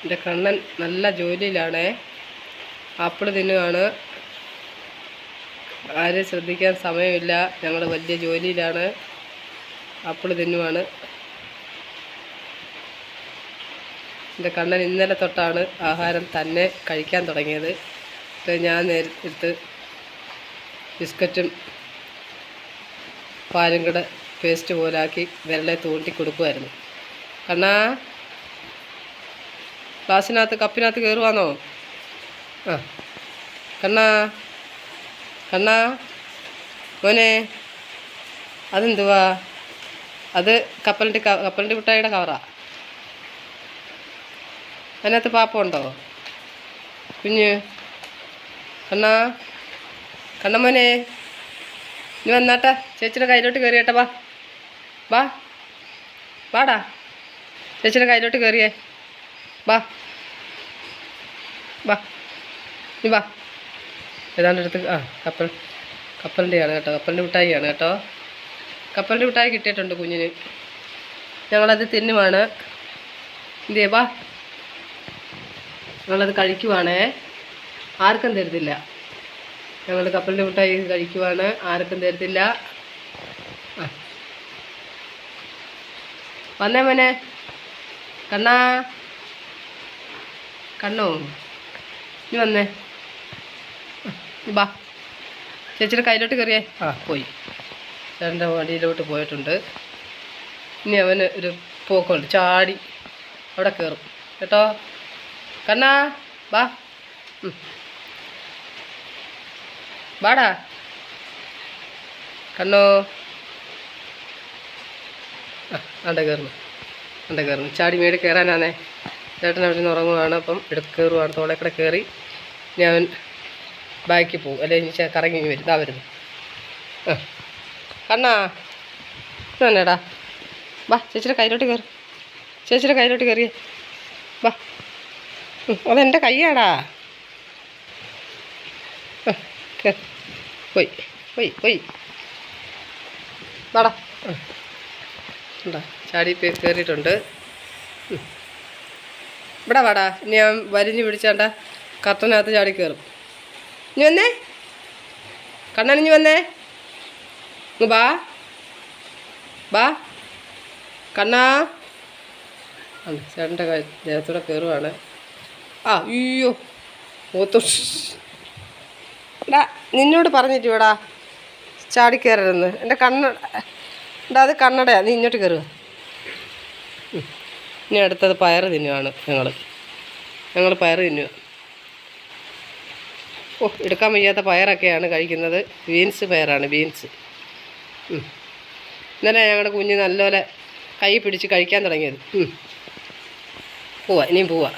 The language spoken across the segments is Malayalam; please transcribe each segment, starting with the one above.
എൻ്റെ കണ്ണൻ നല്ല ജോലിയിലാണ്. ആപ്പിൾ തിന്നുകയാണ്. ആരും ശ്രദ്ധിക്കാൻ സമയമില്ല. ഞങ്ങൾ വലിയ ജോലിയിലാണ്. ആപ്പിൾ തിന്നുവാണ്. എൻ്റെ കണ്ണൻ ഇന്നലെ തൊട്ടാണ് ആഹാരം തന്നെ കഴിക്കാൻ തുടങ്ങിയത്. ഞാൻ നേരിട്ട് ബിസ്ക്കറ്റും പാലും കൂടെ പേസ്റ്റ് പോലാക്കി വിരലെ തൂണ്ടി കൊടുക്കുമായിരുന്നു. കണ്ണാ, ഗ്ലാസ്സിനകത്ത് കപ്പിനകത്ത് കയറുവാന്നോ? ആ കണ്ണാ, കണ്ണാ മോനെ, അതെന്തുവാ? അത് കപ്പലിൻ്റെ മിഠായിയുടെ കവറാ. അതിനകത്ത് പാപ്പമുണ്ടോ കുഞ്ഞ്? കണ്ണാ, കണ്ണമ്മോനെ, ഇനി വന്നാട്ടെ. ചേച്ചിയുടെ കയ്യിലോട്ട് കയറിയേട്ടെ. വാ വാടാ, ചേച്ചിയുടെ കയ്യിലോട്ട് കയറിയേ. വാ വാ, നീ വാ. ഏതാണ്ട് അടുത്ത് കപ്പലിൻ്റെയാണ് കേട്ടോ. കപ്പലിൻ്റെ മിഠായിയാണ് കേട്ടോ. കപ്പലിൻ്റെ മിഠായി കിട്ടിയിട്ടുണ്ട് കുഞ്ഞിന്. ഞങ്ങളത് തിന്നുവാണ്. എന്തേ വാ, ഞങ്ങളത് കഴിക്കുവാണേ. ആർക്കും തരത്തില്ല. ഞങ്ങൾ കപ്പലിൻ്റെ മിഠായി കഴിക്കുവാണ്. ആർക്കും തരത്തില്ല. വന്നേ മോനെ. കണ്ണാ, കണ്ണോ, നീ വന്നേ. ബാ, ചേച്ചിയുടെ കയ്യിലോട്ട് കയറിയേ. പോയി, ചേട്ടൻ്റെ വണ്ടിയിലോട്ട് പോയിട്ടുണ്ട്. ഇനി അവന് ഒരു പോക്കുണ്ട്, ചാടി അവിടെ കയറും കേട്ടോ. കണ്ണാ, ബാ, വാടാ കണ്ണോ. അണ്ട കയറുന്നു ചാടി മേടി കയറാനാന്നേ. ചേട്ടൻ അവിടെ നിന്ന് ഉറങ്ങുവാണ്. അപ്പം കയറുവാണ്, തോളേക്കൂടെ കയറി. ഇനി അവൻ ബാക്കിൽ പോകും, അല്ലെങ്കിൽ കറങ്ങി വരും. ഇതാ വരുന്നു. കണ്ണാ, തന്നെടാ. വാ, ചേച്ചിയുടെ കയ്യിലോട്ട് കയറി. ചേച്ചിയുടെ കയ്യിലോട്ട് കയറിയേ. വാ, അതെൻ്റെ കയ്യാടാ. പോയി വാടാ. ഉണ്ടാ, ചാടി കയറിയിട്ടുണ്ട്. ഇവിടെ വാടാ. ഇനി ഞാൻ വലിഞ്ഞ് പിടിച്ചാണ്ട കർട്ടനകത്ത് ചാടി കയറും. ഇനി വന്നേ കണ്ണൻ, ഇനി വന്നേ. വാ വാ കണ്ണാ. ചേട്ടൻ്റെ ദേഹത്തൂടെ കയറുവാണ്. അയ്യോ മൂത്തു. എടാ, നിന്നോട് പറഞ്ഞിട്ട് വേടാ ചാടി കയറരുതെന്ന്. എൻ്റെ എടാ, അത് കണ്ണടയാ. നീ ഇങ്ങോട്ട് കയറുക. ഇനി അടുത്തത് പയർ തിന്നുവാണ്. ഞങ്ങൾ പയർ തിന്നുക. എടുക്കാൻ വയ്യാത്ത പയറൊക്കെയാണ് കഴിക്കുന്നത്. ബീൻസ് പയറാണ്, ബീൻസ്. ഇന്നലെ ഞങ്ങളുടെ കുഞ്ഞ് നല്ലപോലെ കൈ പിടിച്ച് കഴിക്കാൻ തുടങ്ങിയത്. ഇനിയും പോവാ.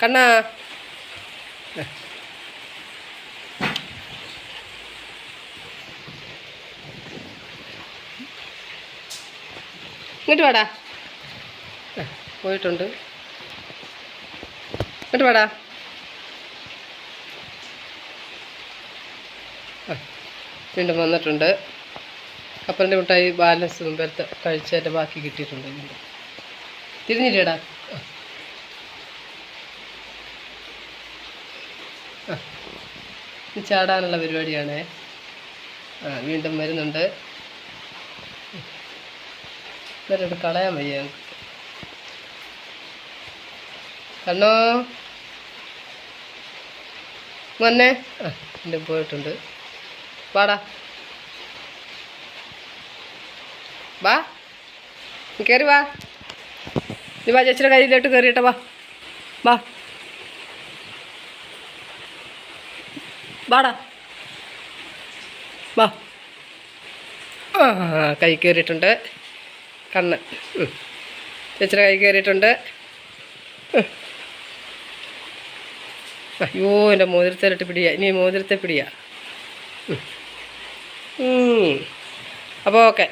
കണ്ണാ, ഇങ്ങോട്ട് വാടാ. പോയിട്ടുണ്ട്. ഇങ്ങോട്ട് വാടാ. വീണ്ടും വന്നിട്ടുണ്ട്. കപ്പലിൻ്റെ മിഠായി ബാലൻസ് മുമ്പത്തെ കഴിച്ചതിൻ്റെ ബാക്കി കിട്ടിയിട്ടുണ്ട്. തിരിഞ്ഞില്ലേടാ. ചാടാനുള്ള പരിപാടിയാണേ. വീണ്ടും വരുന്നുണ്ട്. എന്നിട്ട് കളയാൻ വയ്യ. കണ്ണോ, വന്നേ. വീണ്ടും പോയിട്ടുണ്ട്. വാടാ, വാ, കയറി വാ. നീ വാ, ചേച്ചിയുടെ കയ്യിലോട്ട് കയറിയിട്ടെ. വാ വാടാ, വാ. കൈ കയറിയിട്ടുണ്ട് കണ്ണൻ. ചേച്ചിയുടെ കൈ കയറിയിട്ടുണ്ട്. അയ്യോ, എൻ്റെ മോതിരത്തിലിട്ട് പിടിയാ. ഇനി മോതിരത്തെ പിടിയാ. അപ്പോൾ ഓക്കെ.